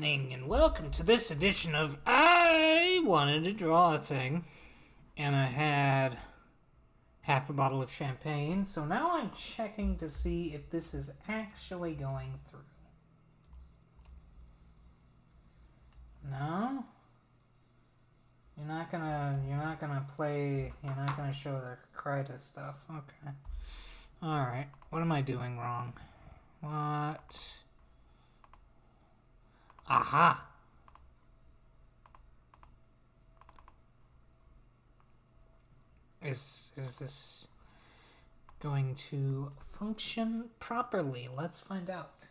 evening, and welcome to this edition of I Wanted to Draw a Thing. And I had half a bottle of champagne, so now I'm checking to see if this is actually going through. No? You're not gonna show the Krita stuff. Okay. Alright, what am I doing wrong? What? Aha! Is this going to function properly? Let's find out.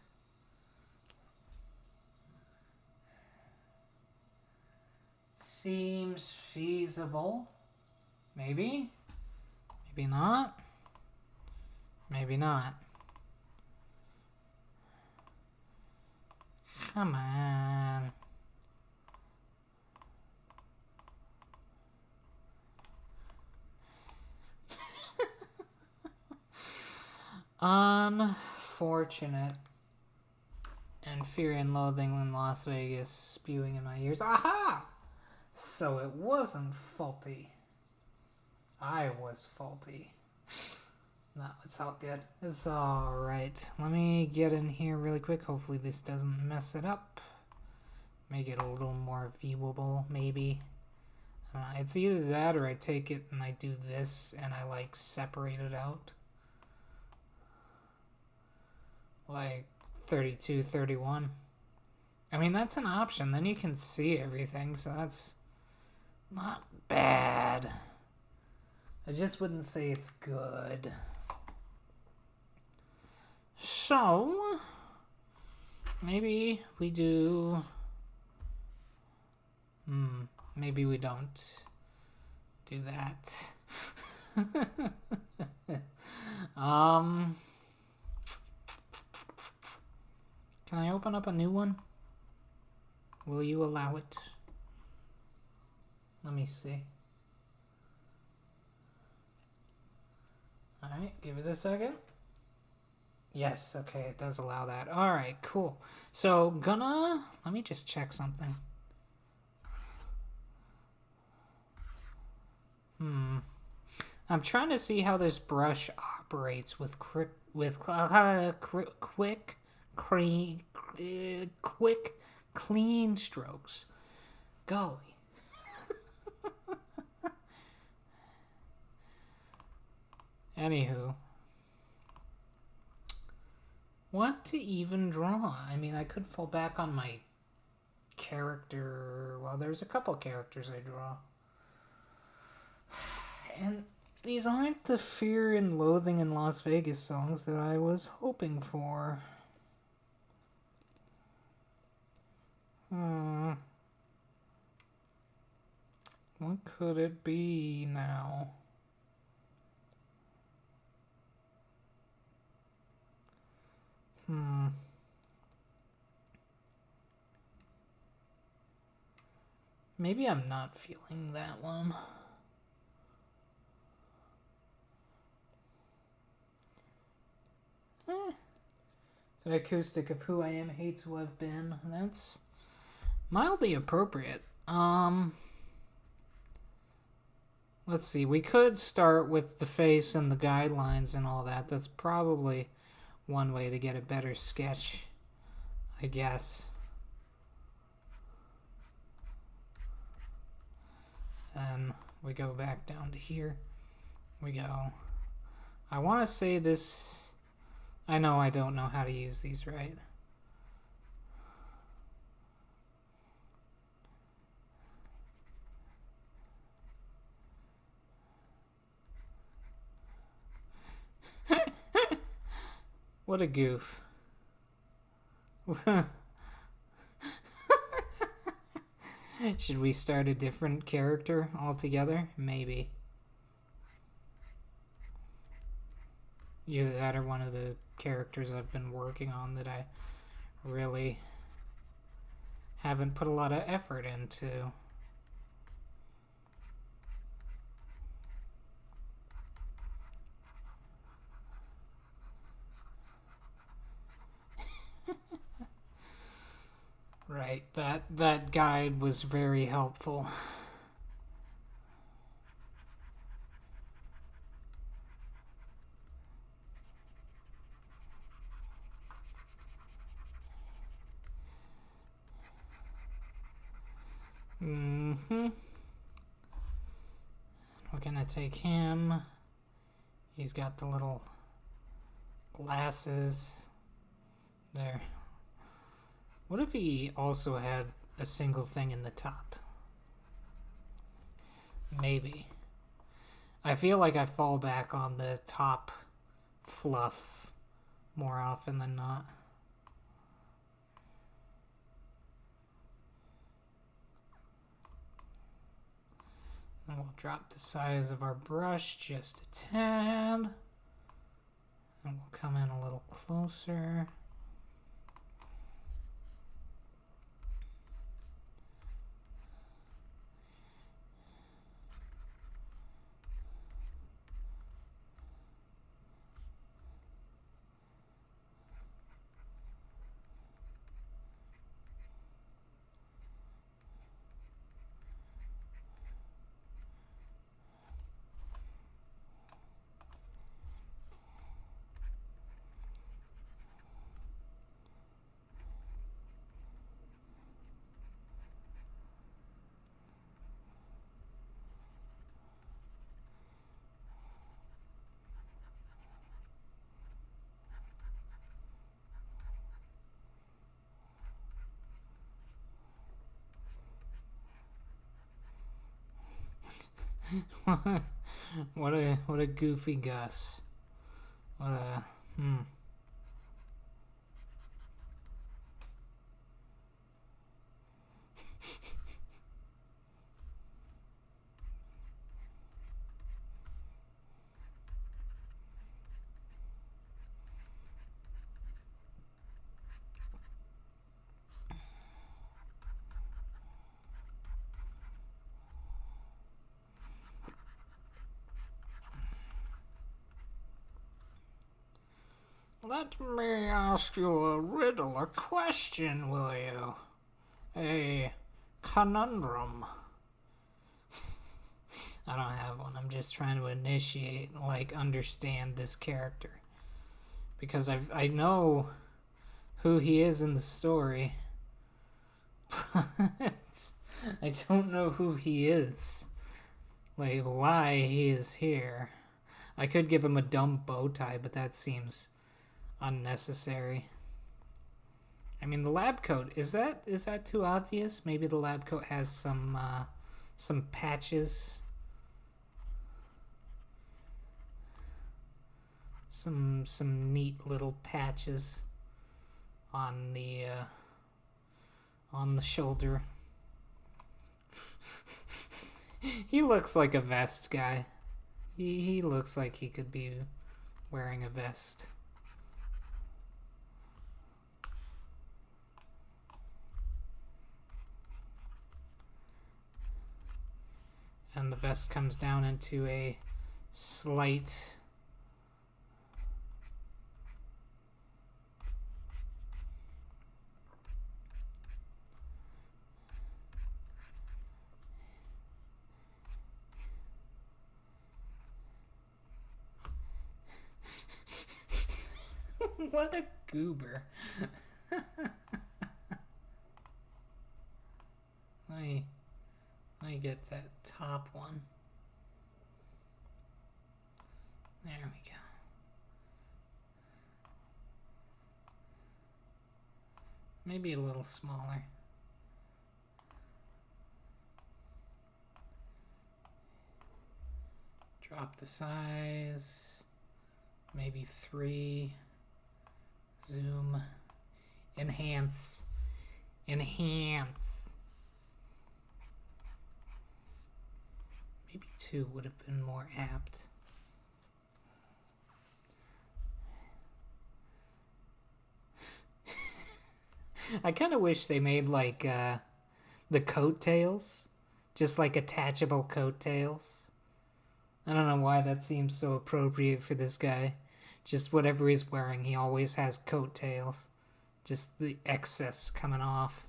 Seems feasible. Maybe? Maybe not? Maybe not. Come on. Unfortunate. And Fear and Loathing in Las Vegas spewing in my ears. Aha! So it wasn't faulty. I was faulty. No, it's all good. It's alright. Let me get in here really quick. Hopefully this doesn't mess it up. Make it a little more viewable, maybe. It's either that or I take it and I do this and I like separate it out. Like 32, 31. I mean, that's an option. Then you can see everything, so that's not bad. I just wouldn't say it's good. So, maybe we do... maybe we don't do that. Can I open up a new one? Will you allow it? Let me see. Alright, give it a second. Yes, okay, it does allow that. Alright, cool. So, let me just check something. I'm trying to see how this brush operates with quick, clean strokes. Golly. Anywho. What to even draw? I mean, I could fall back on my character. Well, there's a couple characters I draw. And these aren't the Fear and Loathing in Las Vegas songs that I was hoping for. What could it be now? Maybe I'm not feeling that one. An acoustic of Who I Am Hates Who I've Been. That's mildly appropriate. Let's see. We could start with the face and the guidelines and all that. That's probably one way to get a better sketch, I guess. Then we go back down to here. We go. I want to say this. I know I don't know how to use these right. What a goof. Should we start a different character altogether? Maybe. Either that or one of the characters I've been working on that I really haven't put a lot of effort into. Right, that guide was very helpful. Mm-hmm. We're gonna take him. He's got the little glasses there. What if he also had a single thing in the top? Maybe. I feel like I fall back on the top fluff more often than not. And we'll drop the size of our brush just a tad. And we'll come in a little closer. what a goofy Gus. What a Let me ask you a riddle, a question, will you? A conundrum. I don't have one. I'm just trying to initiate, understand this character. Because I know who he is in the story. But I don't know who he is. Why he is here. I could give him a dumb bow tie, but that seems unnecessary. I mean, the lab coat, is that too obvious? Maybe the lab coat has some patches. Some neat little patches on the shoulder. He looks like a vest guy. He looks like he could be wearing a vest. And the vest comes down into a slight what a goober. Let me get that top one. There we go. Maybe a little smaller. Drop the size. Maybe 3. Zoom. Enhance. Enhance. Maybe 2 would have been more apt. I kind of wish they made the coattails, just attachable coattails. I don't know why that seems so appropriate for this guy. Just whatever he's wearing, he always has coattails. Just the excess coming off.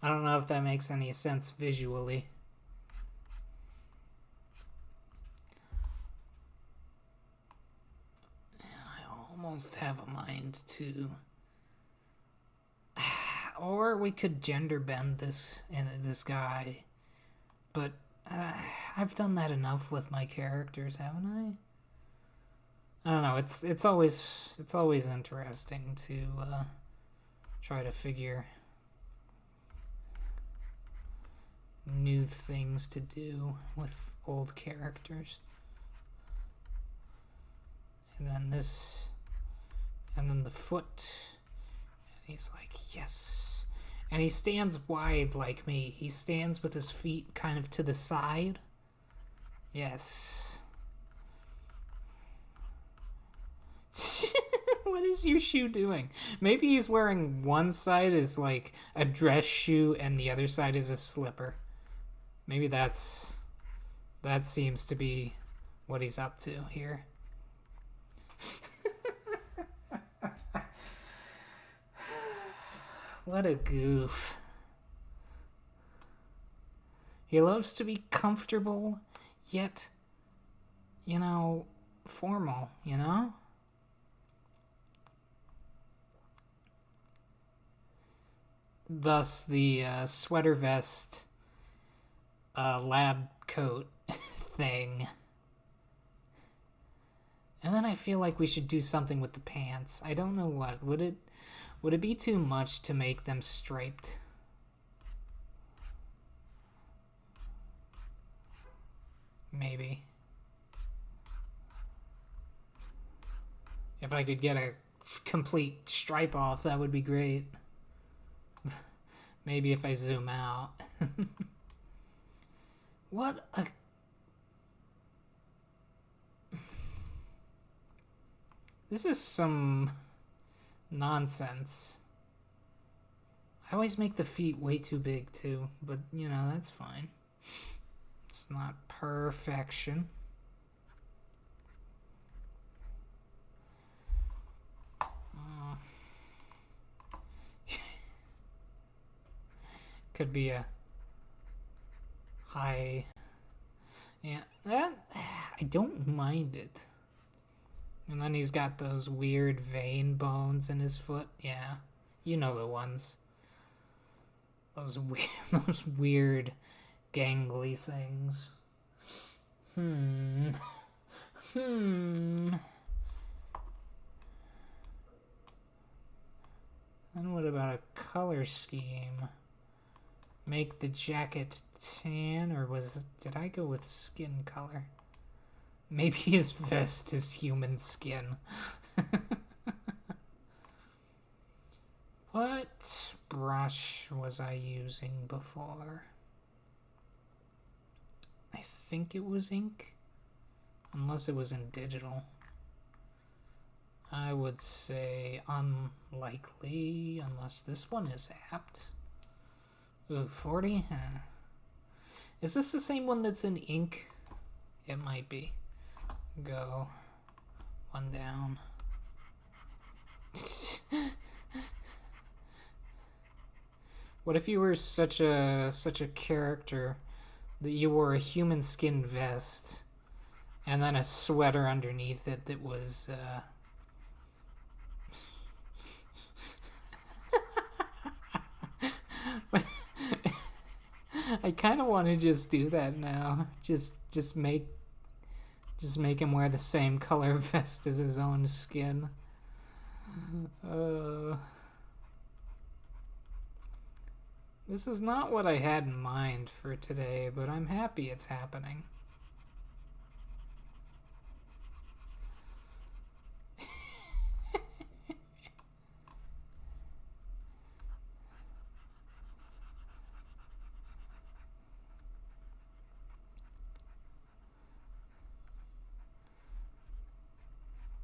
I don't know if that makes any sense visually. I almost have a mind to... Or we could gender bend this guy. But I've done that enough with my characters, haven't I? I don't know. It's always interesting to try to figure new things to do with old characters. And then this, and then the foot. And he's like, yes. And he stands wide like me. He stands with his feet kind of to the side. Yes. What is your shoe doing? Maybe he's wearing one side is like a dress shoe and the other side is a slipper. Maybe that seems to be what he's up to here. What a goof. He loves to be comfortable, yet, formal, Thus, the sweater vest, lab coat thing. And then I feel like we should do something with the pants. I don't know what. Would it be too much to make them striped? Maybe. If I could get a complete stripe off, that would be great. Maybe if I zoom out. What a... This is some nonsense. I always make the feet way too big too, but that's fine. It's not perfection. Could be a high... Yeah, that... I don't mind it. And then he's got those weird vein bones in his foot. Yeah, you know the ones. Those weird gangly things. And what about a color scheme? Make the jacket tan, or did I go with skin color? Maybe his vest is human skin. What brush was I using before? I think it was ink. Unless it was in digital. I would say unlikely, unless this one is apt. Ooh, 40? Is this the same one that's in ink? It might be. Go. One down. What if you were such a character that you wore a human skin vest and then a sweater underneath it that was I kind of want to just do that now. Just make him wear the same color vest as his own skin. This is not what I had in mind for today, but I'm happy it's happening.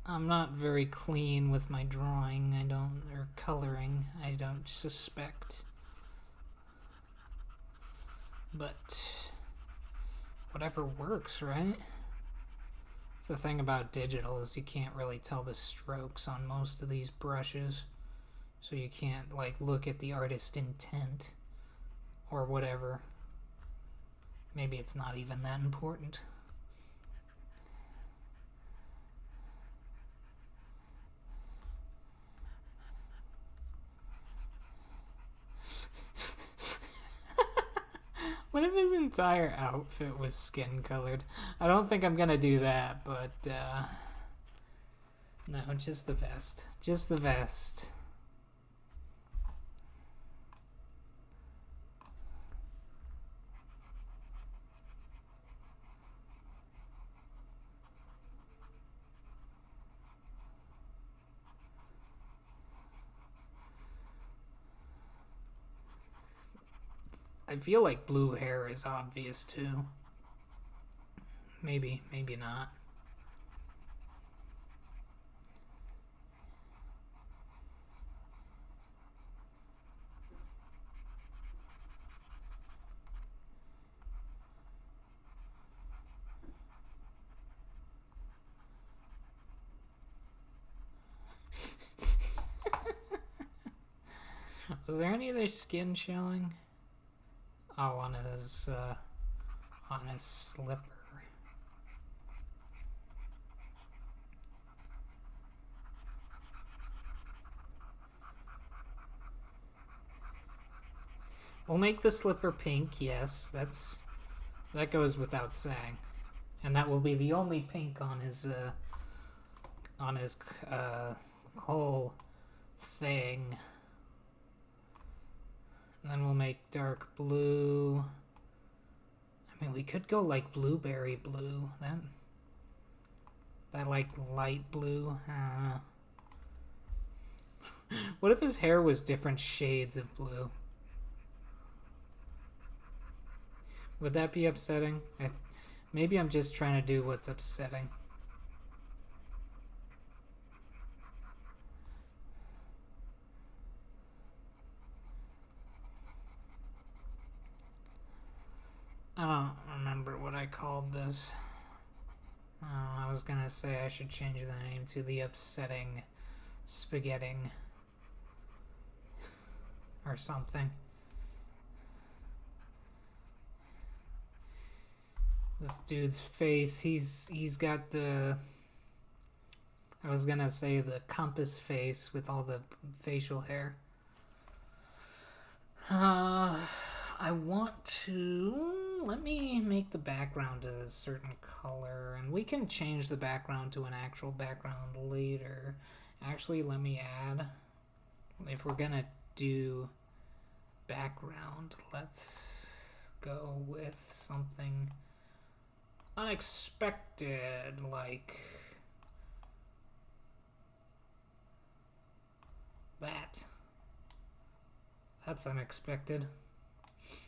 I'm not very clean with my drawing, or coloring, I don't suspect. But whatever works, right? It's the thing about digital is you can't really tell the strokes on most of these brushes. So you can't, look at the artist's intent Or whatever. Maybe it's not even that important. What if his entire outfit was skin colored? I don't think I'm gonna do that, but no, just the vest. Just the vest. I feel like blue hair is obvious too. Maybe, maybe not. Was there any other skin showing? Oh, on his slipper. We'll make the slipper pink, yes, that goes without saying. And that will be the only pink on his whole thing. And then we'll make dark blue. I mean, we could go like blueberry blue. That like light blue. What if his hair was different shades of blue? Would that be upsetting? Maybe I'm just trying to do what's upsetting. I don't remember what I called this. I was gonna say I should change the name to the upsetting spaghetti or something. This dude's face, he's got the, I was gonna say the compass face with all the facial hair. I want to, let me make the background a certain color, and we can change the background to an actual background later. Actually, let me add, if we're gonna do background, let's go with something unexpected, like that. That's unexpected.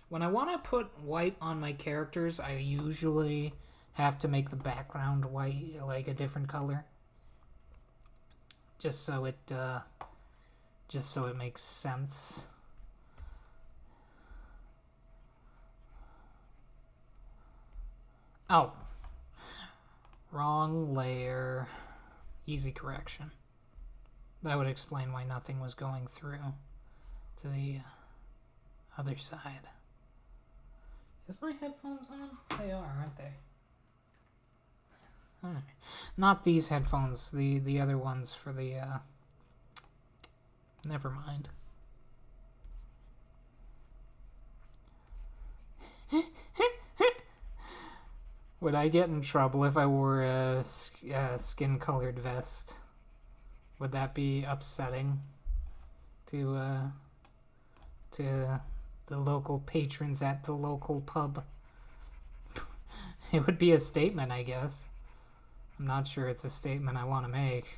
When I want to put white on my characters, I usually have to make the background white, like a different color, just so it makes sense. Oh, wrong layer. Easy correction. That would explain why nothing was going through to the other side. Is my headphones on? They are, aren't they? Alright. Not these headphones, the other ones for the, never mind. Would I get in trouble if I wore a skin-colored vest? Would that be upsetting to the local patrons at the local pub? It would be a statement, I guess. I'm not sure it's a statement I want to make.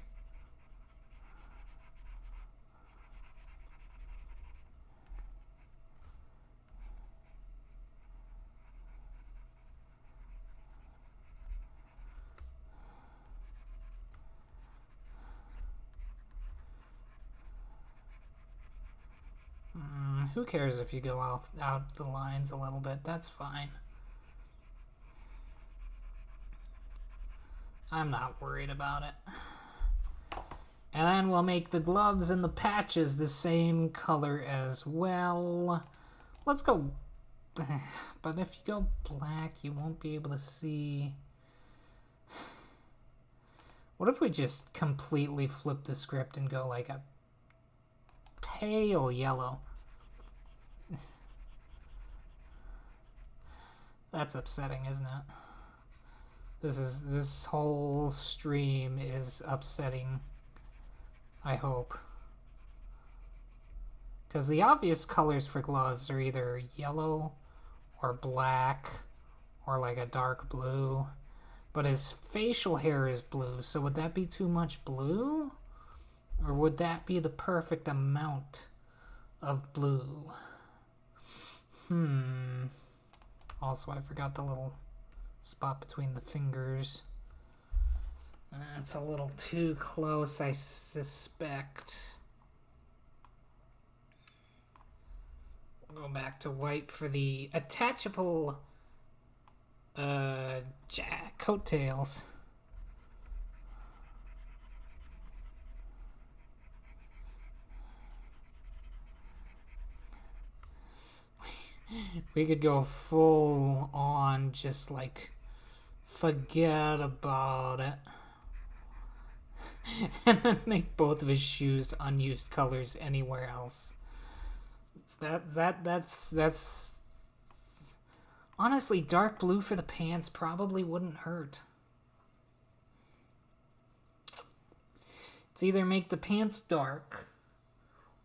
Who cares if you go out the lines a little bit? That's fine. I'm not worried about it. And then we'll make the gloves and the patches the same color as well. Let's go But if you go black, you won't be able to see. What if we just completely flip the script and go like a pale yellow? That's upsetting, isn't it? This whole stream is upsetting, I hope. Because the obvious colors for gloves are either yellow or black or like a dark blue. But his facial hair is blue, so would that be too much blue? Or would that be the perfect amount of blue? Also, I forgot the little spot between the fingers. That's a little too close, I suspect. We'll go back to white for the attachable coattails. We could go full on, just like forget about it. And then make both of his shoes unused colors anywhere else. That's honestly, dark blue for the pants probably wouldn't hurt. It's either make the pants dark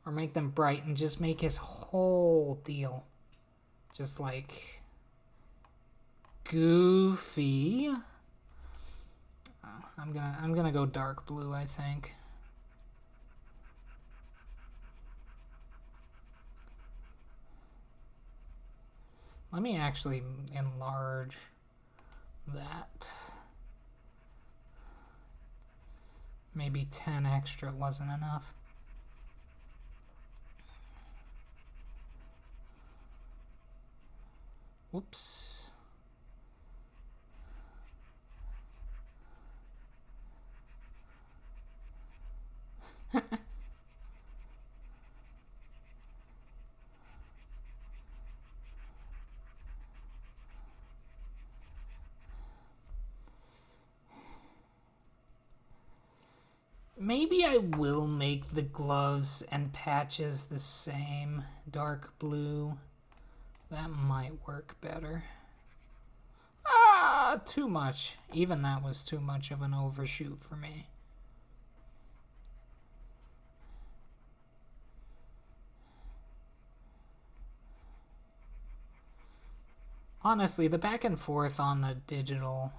or make them bright and just make his whole deal just like goofy. I'm gonna go dark blue, I think. Let me actually enlarge that. Maybe 10 extra wasn't enough. Whoops. Maybe I will make the gloves and patches the same dark blue. That might work better. Ah, too much. Even that was too much of an overshoot for me. Honestly, the back and forth on the digital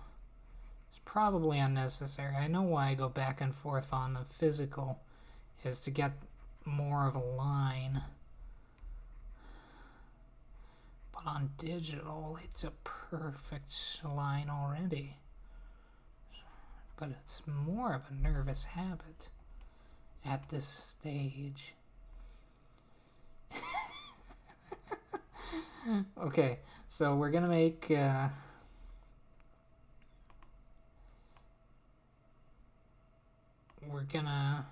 is probably unnecessary. I know why I go back and forth on the physical is to get more of a line. But on digital, it's a perfect line already. But it's more of a nervous habit at this stage. Okay, so we're gonna make we're gonna,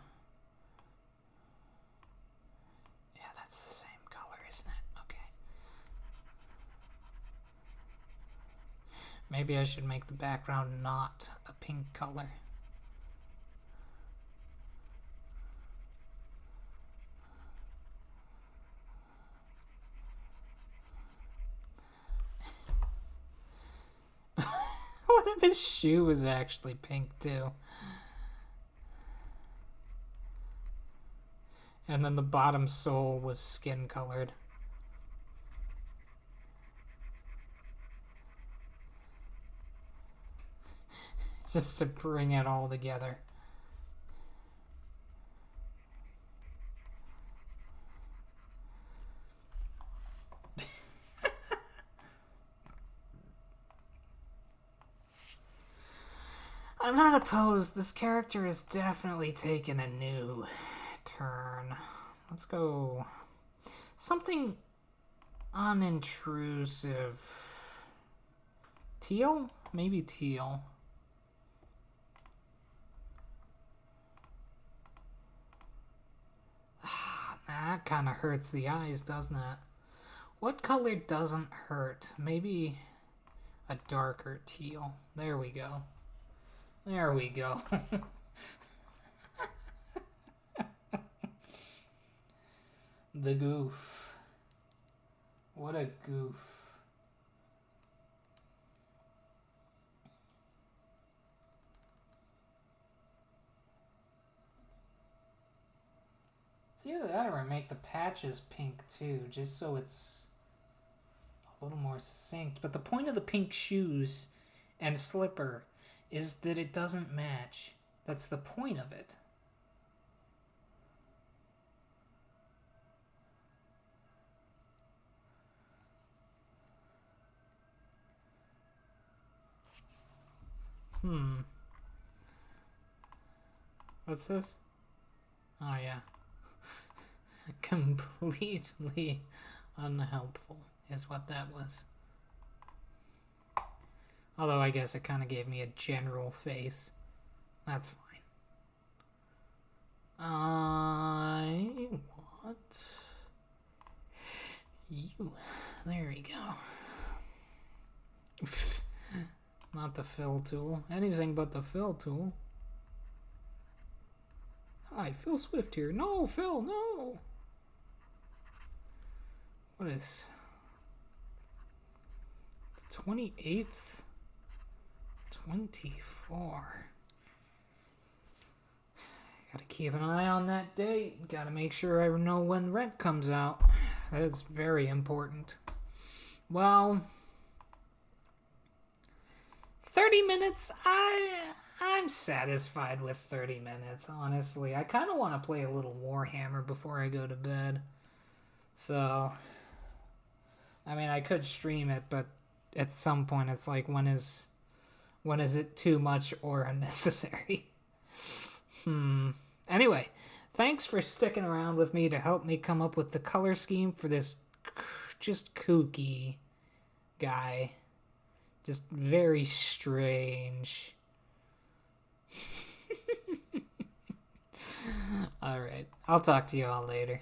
yeah, that's the same color, isn't it? Okay. Maybe I should make the background not a pink color. What if his shoe was actually pink too? And then the bottom sole was skin colored. Just to bring it all together. I'm not opposed. This character has definitely taken a new turn. Let's go something unintrusive. Teal? Maybe teal. That kind of hurts the eyes, doesn't it? What color doesn't hurt? Maybe a darker teal. There we go. There we go. The goof. What a goof. It's either that or I make the patches pink too, just so it's a little more succinct. But the point of the pink shoes and slipper is that it doesn't match. That's the point of it. What's this? Oh, yeah. Completely unhelpful is what that was. Although I guess it kind of gave me a general face. That's fine. I want you. There we go. Not the fill tool. Anything but the fill tool. Hi, Phil Swift here. No, Phil, no. What is the 28th? 24. Gotta keep an eye on that date. Gotta make sure I know when rent comes out. That's very important. Well, 30 minutes, I'm satisfied with 30 minutes, honestly. I kind of want to play a little Warhammer before I go to bed. So, I mean, I could stream it, but at some point it's like, when is it too much or unnecessary? Anyway, thanks for sticking around with me to help me come up with the color scheme for this just kooky guy. Just very strange. Alright, I'll talk to you all later.